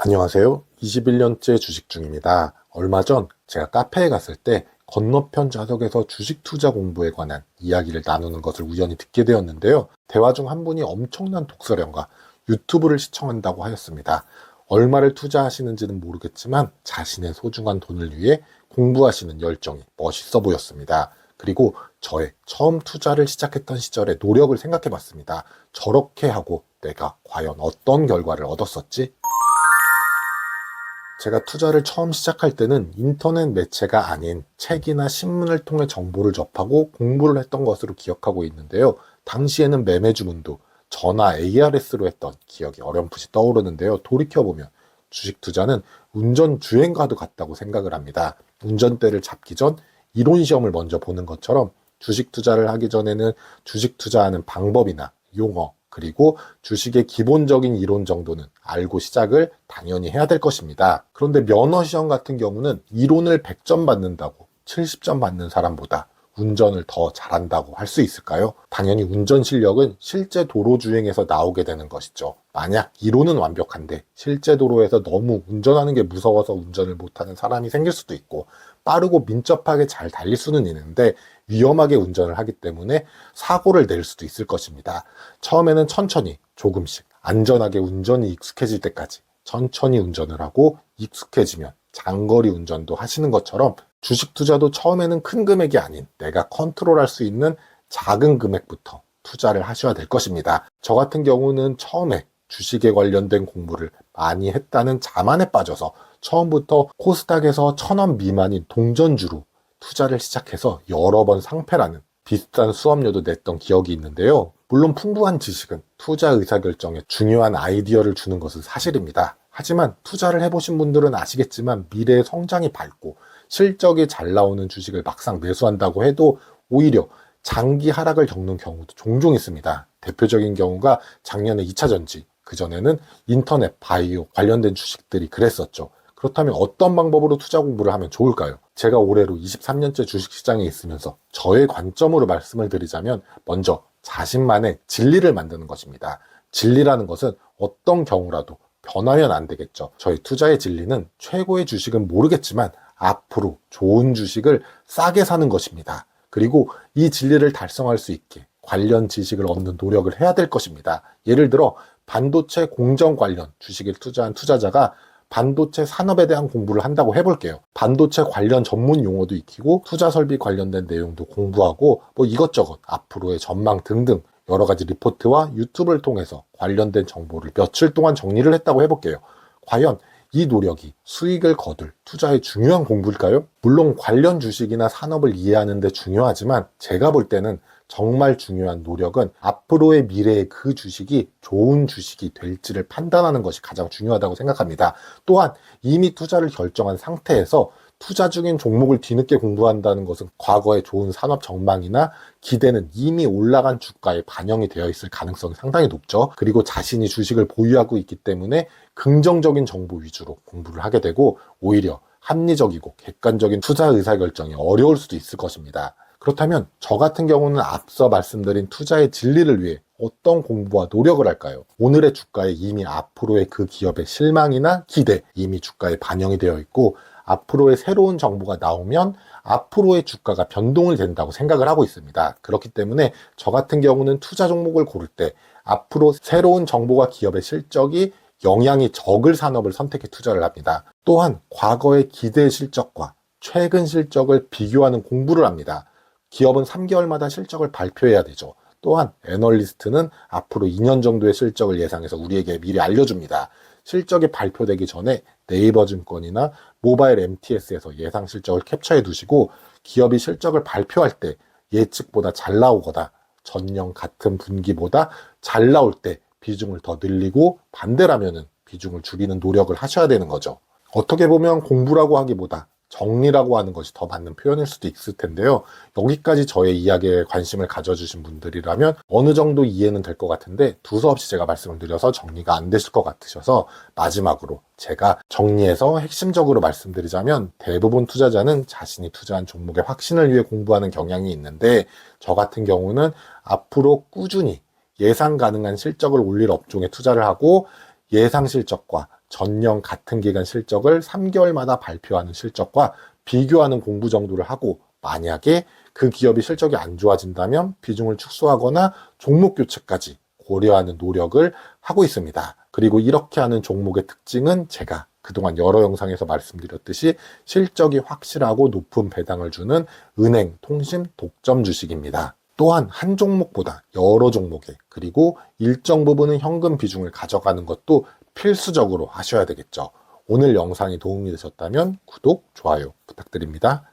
안녕하세요. 21년째 주식 중입니다. 얼마 전 제가 카페에 갔을 때 건너편 좌석에서 주식 투자 공부에 관한 이야기를 나누는 것을 우연히 듣게 되었는데요. 대화 중 한 분이 엄청난 독서량과 유튜브를 시청한다고 하였습니다. 얼마를 투자하시는지는 모르겠지만 자신의 소중한 돈을 위해 공부하시는 열정이 멋있어 보였습니다. 그리고 저의 처음 투자를 시작했던 시절의 노력을 생각해 봤습니다. 저렇게 하고 내가 과연 어떤 결과를 얻었었지? 제가 투자를 처음 시작할 때는 인터넷 매체가 아닌 책이나 신문을 통해 정보를 접하고 공부를 했던 것으로 기억하고 있는데요. 당시에는 매매 주문도 전화 ARS로 했던 기억이 어렴풋이 떠오르는데요. 돌이켜보면 주식 투자는 운전 주행과도 같다고 생각을 합니다. 운전대를 잡기 전 이론 시험을 먼저 보는 것처럼 주식 투자를 하기 전에는 주식 투자하는 방법이나 용어, 그리고 주식의 기본적인 이론 정도는 알고 시작을 당연히 해야 될 것입니다. 그런데 면허 시험 같은 경우는 이론을 100점 받는다고 70점 받는 사람보다 운전을 더 잘한다고 할 수 있을까요? 당연히 운전 실력은 실제 도로 주행에서 나오게 되는 것이죠. 만약 이론은 완벽한데 실제 도로에서 너무 운전하는 게 무서워서 운전을 못하는 사람이 생길 수도 있고, 빠르고 민첩하게 잘 달릴 수는 있는데 위험하게 운전을 하기 때문에 사고를 낼 수도 있을 것입니다. 처음에는 천천히 조금씩 안전하게 운전이 익숙해질 때까지 천천히 운전을 하고, 익숙해지면 장거리 운전도 하시는 것처럼 주식 투자도 처음에는 큰 금액이 아닌 내가 컨트롤할 수 있는 작은 금액부터 투자를 하셔야 될 것입니다. 저 같은 경우는 처음에 주식에 관련된 공부를 많이 했다는 자만에 빠져서 처음부터 코스닥에서 1,000원 미만인 동전주로 투자를 시작해서 여러 번 상패라는 비싼 수업료도 냈던 기억이 있는데요. 물론 풍부한 지식은 투자 의사결정에 중요한 아이디어를 주는 것은 사실입니다. 하지만 투자를 해보신 분들은 아시겠지만 미래의 성장이 밝고 실적이 잘 나오는 주식을 막상 매수한다고 해도 오히려 장기 하락을 겪는 경우도 종종 있습니다. 대표적인 경우가 작년에 2차전지, 그전에는 인터넷, 바이오 관련된 주식들이 그랬었죠. 그렇다면 어떤 방법으로 투자 공부를 하면 좋을까요? 제가 올해로 23년째 주식시장에 있으면서 저의 관점으로 말씀을 드리자면 먼저 자신만의 진리를 만드는 것입니다. 진리라는 것은 어떤 경우라도 변하면 안 되겠죠. 저희 투자의 진리는 최고의 주식은 모르겠지만 앞으로 좋은 주식을 싸게 사는 것입니다. 그리고 이 진리를 달성할 수 있게 관련 지식을 얻는 노력을 해야 될 것입니다. 예를 들어 반도체 공정 관련 주식에 투자한 투자자가 반도체 산업에 대한 공부를 한다고 해볼게요. 반도체 관련 전문 용어도 익히고 투자 설비 관련된 내용도 공부하고 이것저것 앞으로의 전망 등등 여러 가지 리포트와 유튜브를 통해서 관련된 정보를 며칠 동안 정리를 했다고 해볼게요. 과연 이 노력이 수익을 거둘 투자의 중요한 공부일까요? 물론 관련 주식이나 산업을 이해하는 데 중요하지만 제가 볼 때는 정말 중요한 노력은 앞으로의 미래의 그 주식이 좋은 주식이 될지를 판단하는 것이 가장 중요하다고 생각합니다. 또한 이미 투자를 결정한 상태에서 투자 중인 종목을 뒤늦게 공부한다는 것은 과거의 좋은 산업 전망이나 기대는 이미 올라간 주가에 반영이 되어 있을 가능성이 상당히 높죠. 그리고 자신이 주식을 보유하고 있기 때문에 긍정적인 정보 위주로 공부를 하게 되고 오히려 합리적이고 객관적인 투자 의사결정이 어려울 수도 있을 것입니다. 그렇다면 저 같은 경우는 앞서 말씀드린 투자의 진리를 위해 어떤 공부와 노력을 할까요? 오늘의 주가에 이미 앞으로의 그 기업의 실망이나 기대 이미 주가에 반영이 되어 있고, 앞으로의 새로운 정보가 나오면 앞으로의 주가가 변동을 된다고 생각을 하고 있습니다. 그렇기 때문에 저 같은 경우는 투자 종목을 고를 때 앞으로 새로운 정보가 기업의 실적이 영향이 적을 산업을 선택해 투자를 합니다. 또한 과거의 기대 실적과 최근 실적을 비교하는 공부를 합니다. 기업은 3개월마다 실적을 발표해야 되죠. 또한 애널리스트는 앞으로 2년 정도의 실적을 예상해서 우리에게 미리 알려줍니다. 실적이 발표되기 전에 네이버 증권이나 모바일 MTS에서 예상 실적을 캡처해 두시고 기업이 실적을 발표할 때 예측보다 잘 나오거나 전년 같은 분기보다 잘 나올 때 비중을 더 늘리고, 반대라면은 비중을 줄이는 노력을 하셔야 되는 거죠. 어떻게 보면 공부라고 하기보다 정리라고 하는 것이 더 맞는 표현일 수도 있을 텐데요. 여기까지 저의 이야기에 관심을 가져주신 분들이라면 어느 정도 이해는 될 것 같은데 두서없이 제가 말씀을 드려서 정리가 안 되실 것 같으셔서 마지막으로 제가 정리해서 핵심적으로 말씀드리자면, 대부분 투자자는 자신이 투자한 종목의 확신을 위해 공부하는 경향이 있는데 저 같은 경우는 앞으로 꾸준히 예상 가능한 실적을 올릴 업종에 투자를 하고 예상 실적과 전년 같은 기간 실적을 3개월마다 발표하는 실적과 비교하는 공부 정도를 하고, 만약에 그 기업이 실적이 안 좋아진다면 비중을 축소하거나 종목 교체까지 고려하는 노력을 하고 있습니다. 그리고 이렇게 하는 종목의 특징은 제가 그동안 여러 영상에서 말씀드렸듯이 실적이 확실하고 높은 배당을 주는 은행, 통신, 독점 주식입니다. 또한 한 종목보다 여러 종목에, 그리고 일정 부분은 현금 비중을 가져가는 것도 필수적으로 하셔야 되겠죠. 오늘 영상이 도움이 되셨다면 구독, 좋아요 부탁드립니다.